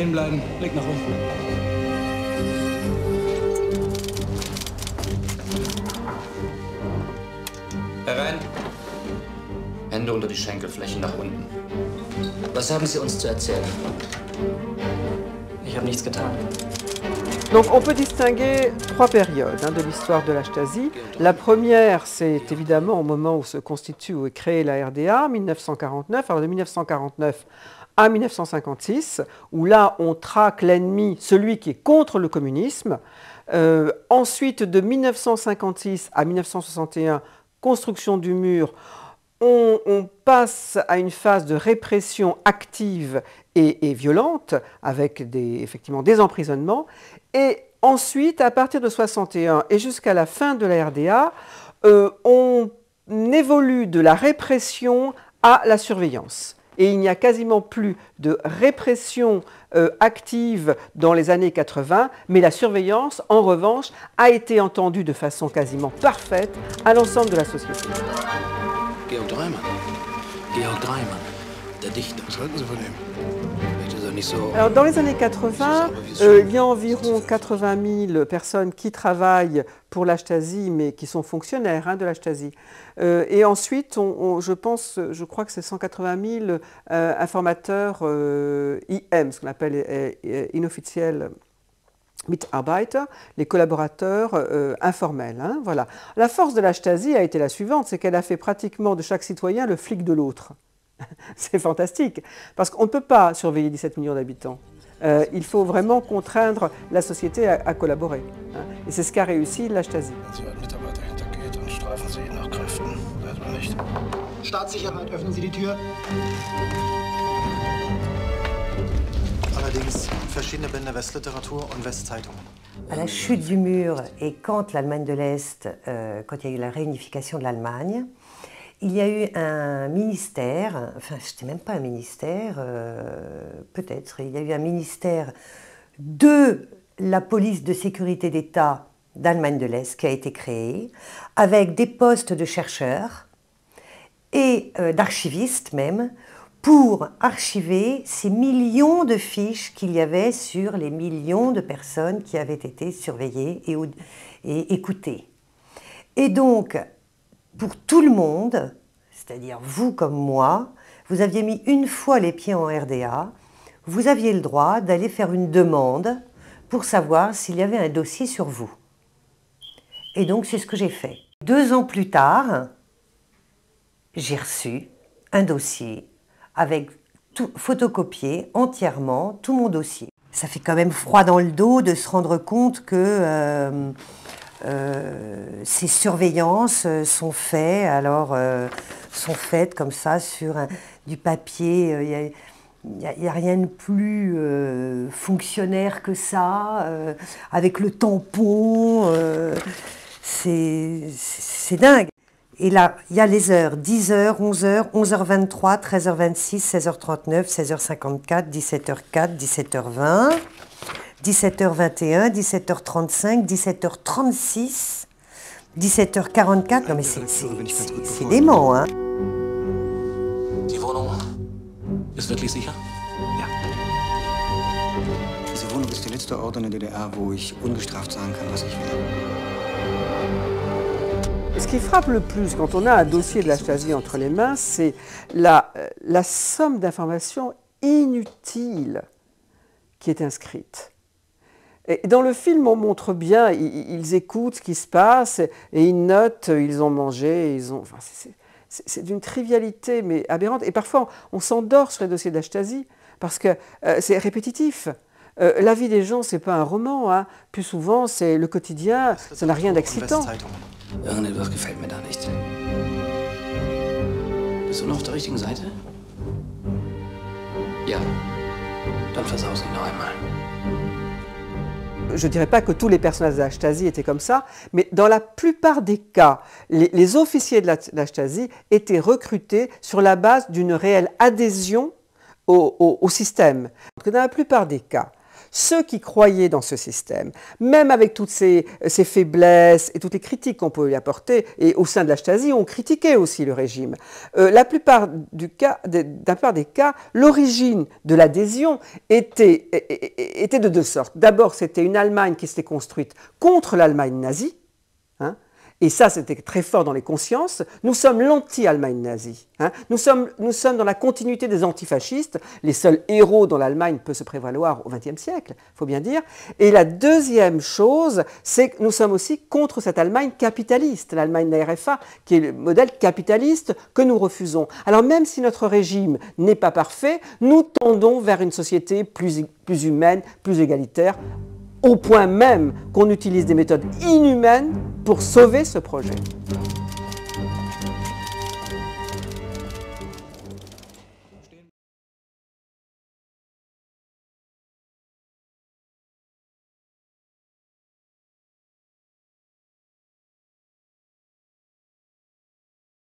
Stehen bleiben, Blick nach unten. Herein. Hände unter die Schenkelflächen nach unten. Was haben Sie uns zu erzählen? Ich habe nichts getan. Donc on peut distinguer trois périodes de l'histoire de la Stasi. La première, c'est évidemment au moment où se constitue ou est créée la RDA, 1949, alors de 1949 à 1956, où là on traque l'ennemi, celui qui est contre le communisme. Ensuite, de 1956 à 1961, construction du mur, on passe à une phase de répression active et violente, avec effectivement des emprisonnements. Et ensuite, à partir de 1961 et jusqu'à la fin de la RDA, on évolue de la répression à la surveillance. Et il n'y a quasiment plus de répression active dans les années 80, mais la surveillance, en revanche, a été entendue de façon quasiment parfaite à l'ensemble de la société. Georg Dreimann. Georg Dreimann, der Dichter. Was halten Sie von ihm? Alors, dans les années 80, il y a environ 80 000 personnes qui travaillent pour la Stasi, mais qui sont fonctionnaires de la Stasi. Et ensuite, je crois que c'est 180 000 informateurs IM, ce qu'on appelle inofficiels Mitarbeiter, les collaborateurs informels. Voilà. La force de la Stasi a été la suivante, c'est qu'elle a fait pratiquement de chaque citoyen le flic de l'autre. C'est fantastique, parce qu'on ne peut pas surveiller 17 millions d'habitants. Il faut vraiment contraindre la société à collaborer. Et c'est ce qu'a réussi la Stasi. Staatssicherheit, öffnen Sie die Tür. Allerdings verschiedene Bände Westliteratur und Westzeitungen. À la chute du mur et quand l'Allemagne de l'Est, quand il y a eu la réunification de l'Allemagne, il y a eu un ministère, enfin c'était même pas un ministère, peut-être, il y a eu un ministère de la police de sécurité d'État d'Allemagne de l'Est qui a été créé, avec des postes de chercheurs et d'archivistes même, pour archiver ces millions de fiches qu'il y avait sur les millions de personnes qui avaient été surveillées et écoutées. Et donc, pour tout le monde, c'est-à-dire vous comme moi, vous aviez mis une fois les pieds en RDA, vous aviez le droit d'aller faire une demande pour savoir s'il y avait un dossier sur vous. Et donc c'est ce que j'ai fait. 2 ans plus tard, j'ai reçu un dossier avec tout photocopié entièrement, tout mon dossier. Ça fait quand même froid dans le dos de se rendre compte que ces surveillances sont faites, sont faites comme ça sur du papier. Il n'y a rien de plus fonctionnaire que ça, avec le tampon. C'est dingue. Et là, il y a les heures, 10h, 11h, 11h23, 13h26, 16h39, 16h54, 17h04, 17h20, 17h21, 17h35, 17h36, 17h44. Non mais c'est dément, hein. Die Wohnung ist wirklich sicher? Ja. Diese Wohnung ist der letzte Ort in der DDR, wo ich ungestraft sagen kann, was ich will. Ce qui frappe le plus quand on a un dossier de la Stasi entre les mains, c'est la somme d'informations inutiles qui est inscrite. Et dans le film, on montre bien, ils écoutent ce qui se passe et ils notent, ils ont mangé, enfin, c'est d'une trivialité mais aberrante. Et parfois, on s'endort sur les dossiers de la Stasi parce que c'est répétitif. La vie des gens, c'est pas un roman, hein. Plus souvent, c'est le quotidien, ça n'a rien d'excitant. Irgendetwas gefällt mir da nicht. Bist du noch auf der richtigen Seite? Ja. Dann versau's ihn noch einmal. Je ne dirais pas que tous les personnages de la Stasi étaient comme ça, mais dans la plupart des cas, les officiers de la Stasi étaient recrutés sur la base d'une réelle adhésion au système. Dans la plupart des cas, ceux qui croyaient dans ce système, même avec toutes ces faiblesses et toutes les critiques qu'on peut lui apporter, et au sein de la Stasi, ont critiqué aussi le régime. La plupart des cas, l'origine de l'adhésion était de deux sortes. D'abord, c'était une Allemagne qui s'était construite contre l'Allemagne nazie, hein, et ça, c'était très fort dans les consciences. Nous sommes l'anti-Allemagne nazie. Hein. Nous sommes dans la continuité des antifascistes, les seuls héros dont l'Allemagne peut se prévaloir au XXe siècle, il faut bien dire. Et la deuxième chose, c'est que nous sommes aussi contre cette Allemagne capitaliste, l'Allemagne de la RFA, qui est le modèle capitaliste que nous refusons. Alors même si notre régime n'est pas parfait, nous tendons vers une société plus humaine, plus égalitaire, au point même qu'on utilise des méthodes inhumaines pour sauver ce projet.